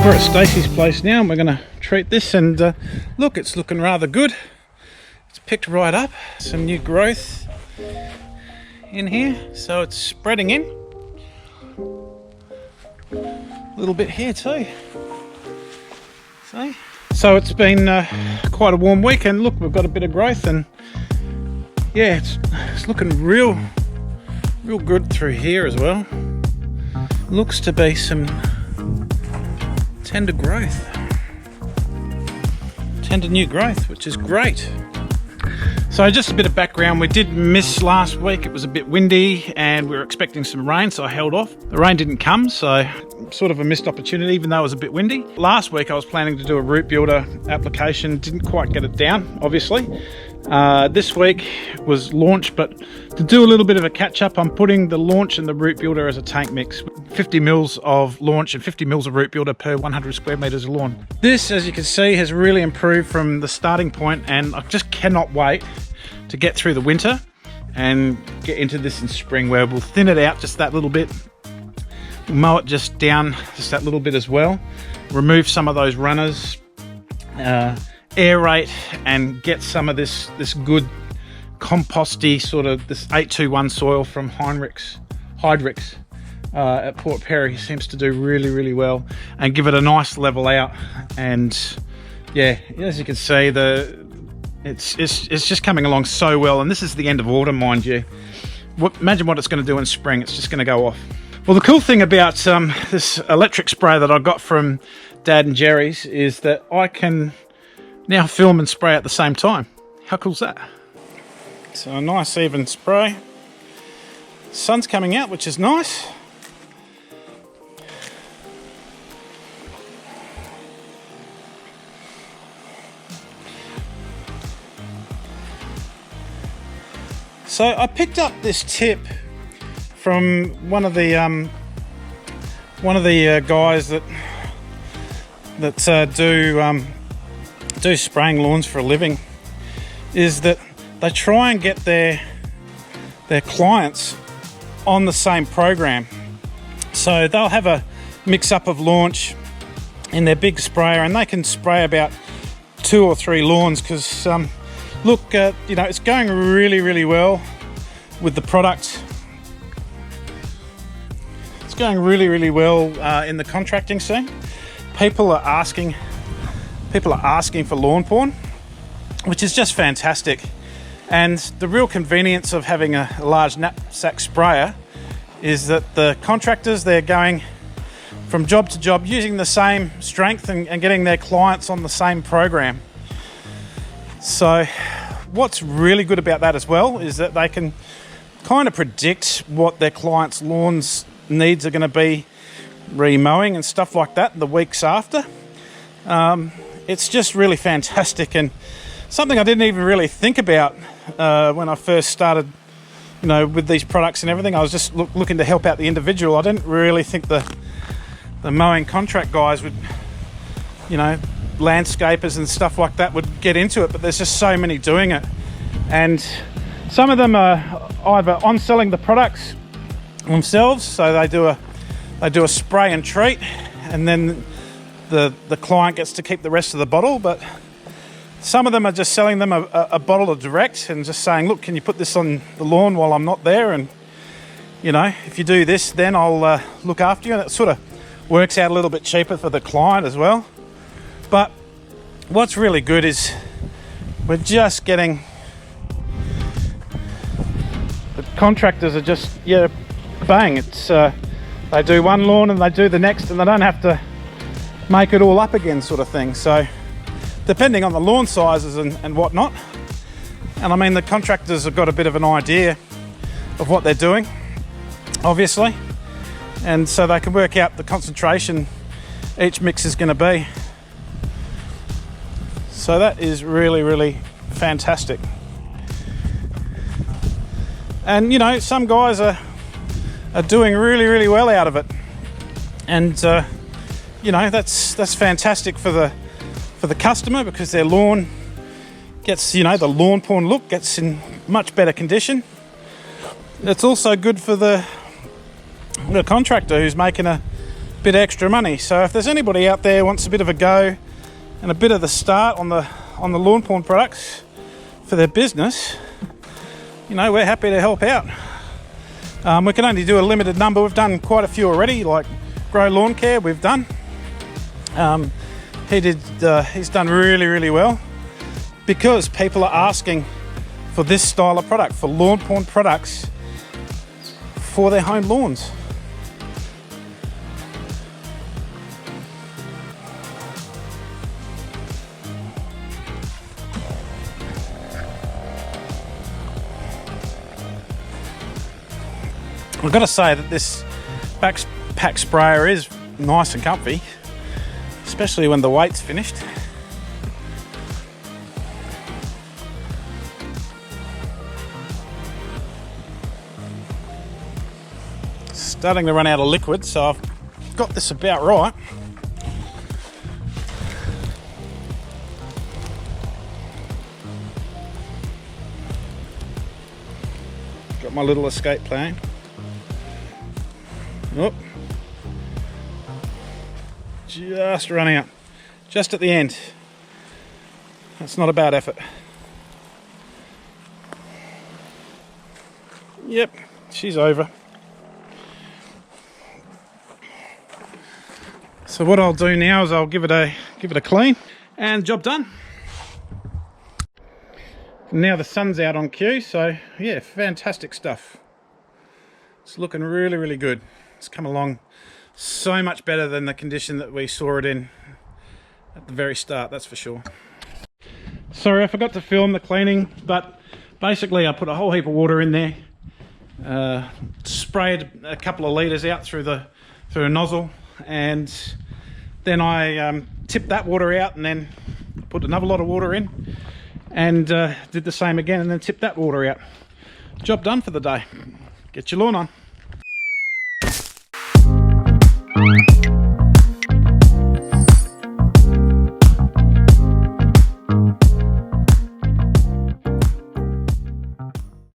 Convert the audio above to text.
We're at Stacey's place now and we're going to treat this, and look, it's looking rather good. It's picked right up, some new growth in here, so it's spreading in. A little bit here too. See? So it's been quite a warm week, and look, we've got a bit of growth, and yeah, it's looking real good through here as well. Looks to be some tender new growth, which is great. So just a bit of background, we did miss last week. It was a bit windy and we were expecting some rain, so I held off. The rain didn't come, so sort of a missed opportunity, even though it was a bit windy. Last week I was planning to do a root builder application, didn't quite get it down, obviously. This week was launch, but to do a little bit of a catch up, I'm putting the launch and the root builder as a tank mix. 50 mils of launch and 50 mils of root builder per 100 square meters of lawn. This, as you can see, has really improved from the starting point, and I just cannot wait to get through the winter and get into this in spring, where we'll thin it out just that little bit, mow it just down just that little bit as well, remove some of those runners, aerate, and get some of this good composty sort of this 821 soil from Hydrix at Port Perry. Seems to do really well and give it a nice level out. And yeah, as you can see, it's just coming along so well. And this is the end of autumn, mind you. Imagine what it's going to do in spring. It's just going to go off. Well, the cool thing about this electric spray that I got from Dad and Jerry's is that I can now film and spray at the same time. How cool is that? So a nice even spray. Sun's coming out, which is nice. So I picked up this tip from one of the guys that do spraying lawns for a living, is that they try and get their clients on the same program. So they'll have a mix up of launch in their big sprayer, and they can spray about 2 or 3 lawns, because look, it's going really well with the product. It's going really well in the contracting scene. People are asking for Lawnporn, which is just fantastic. And the real convenience of having a large knapsack sprayer is that the contractors, they're going from job to job using the same strength and getting their clients on the same program. So what's really good about that as well is that they can kind of predict what their clients' lawns needs are going to be, re-mowing and stuff like that the weeks after. It's just really fantastic, and something I didn't even really think about when I first started, with these products and everything. I was just looking to help out the individual. I didn't really think the mowing contract guys would, landscapers and stuff like that would get into it, but there's just so many doing it. And some of them are either on selling the products themselves, so they do a spray and treat, and then the client gets to keep the rest of the bottle. But some of them are just selling them a bottle of direct and just saying, look, can you put this on the lawn while I'm not there, and if you do this, then I'll look after you. And it sort of works out a little bit cheaper for the client as well. But what's really good is we're just getting, the contractors are just, bang, it's they do one lawn and they do the next, and they don't have to make it all up again, sort of thing. So depending on the lawn sizes and whatnot, and I mean, the contractors have got a bit of an idea of what they're doing, obviously, and so they can work out the concentration each mix is going to be. So that is really fantastic. And some guys are doing really well out of it, and that's fantastic for the customer, because their lawn gets the Lawnporn look, gets in much better condition. It's also good for the contractor who's making a bit extra money. So if there's anybody out there who wants a bit of a go and a bit of the start on the Lawnporn products for their business, you know, we're happy to help out. We can only do a limited number. We've done quite a few already, like Grow Lawn Care we've done. He's done really, really well because people are asking for this style of product, for Lawnporn products for their home lawns. I've got to say that this backpack sprayer is nice and comfy, especially when the weight's finished. Starting to run out of liquid, so I've got this about right. Got my little escape plan. Oh, just running out, just at the end. That's not a bad effort. Yep, she's over. So what I'll do now is I'll give it a clean, and job done. Now the sun's out on cue, so yeah, fantastic stuff. It's looking really, really good. It's come along so much better than the condition that we saw it in at the very start, that's for sure. Sorry, I forgot to film the cleaning, but basically I put a whole heap of water in there, sprayed a couple of litres out through a nozzle, and then I tipped that water out, and then put another lot of water in, and did the same again, and then tipped that water out. Job done for the day. Get your lawn on.